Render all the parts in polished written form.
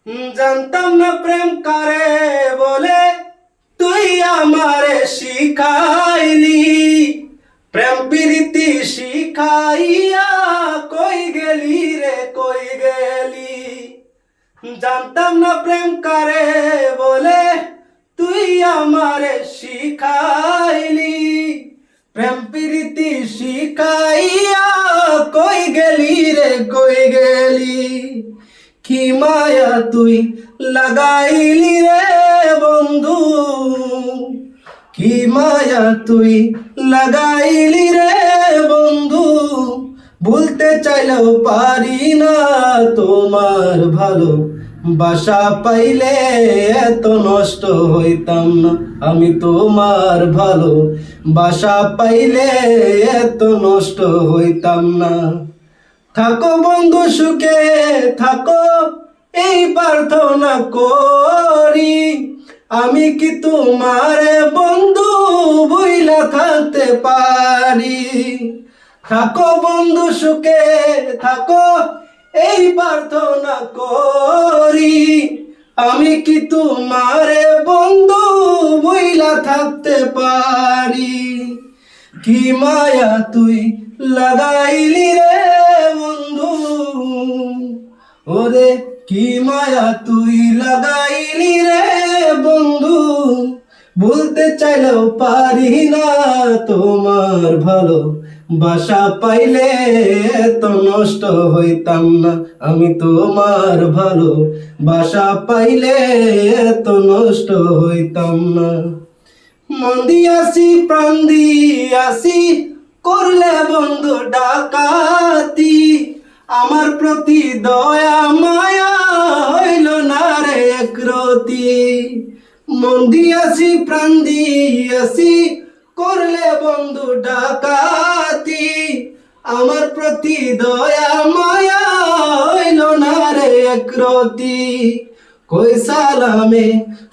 জানতাম না প্রেম কারে বলে, তুই আমারে শিখাইলি। প্রেম প্রীতি শিখাইয়া কই গেলি রে কই গেলি। জানতাম না প্রেম কারে বলে, তুই আমারে শিখাইলি। প্রেম প্রীতি শিখাইয়া কই গেলি রে কই গেলি। কি মায়া তুই লাগাইলি রে বন্ধু, কি মায়া তুই লাগাইলি রে বন্ধু। ভুলতে চাইলেও পারি না তোমার ভালো বাসা পাইলে এত নষ্ট হইতাম না। আমি তোমার ভালো বাসা পাইলে এত নষ্ট হইতাম না। থাকো বন্ধু সুখে থাকো, এই প্রার্থনা করি। আমি কি তোমার বন্ধু ভুইলা থাকতে পারি। থাকো বন্ধু সুখে থাকো, এই প্রার্থনা করি। আমি কি তোমার বন্ধু ভুইলা থাকতে পারি। কি মায়া তুই লাগাইলি রে বন্ধু, ওরে কি মায়া তুই লাগাইলি রে বন্ধু। বলতে চাইলেও পারি না তোমার ভালো বাসা পাইলে এত নষ্ট হইতাম না। আমি তোমার ভালো বাসা পাইলে এত নষ্ট হইতাম না। মন দিয়াছি প্রাণ দিয়াছি, করলে বন্ধু ডাকাতি। আমার প্রতি দয়া মায়া হইল না রে একরতি। মন দিয়াছি প্রাণ দিয়াছি, করলে বন্ধু ডাকাতি। আমার প্রতি দয়া মায়া হইল না রে একরতি। কই সালামে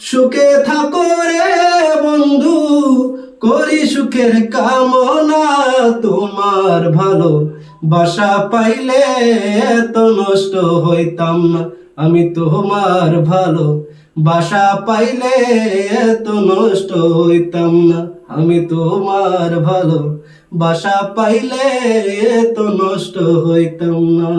সুখে থাকো রে বন্ধু, করি সুখের কামনা। তোমার ভালো বাসা পাইলে এত নষ্ট হইতাম না। আমি তোমার ভালো বাসা পাইলে এত নষ্ট হইতাম না। আমি তোমার ভালো বাসা পাইলে এত নষ্ট হইতাম না।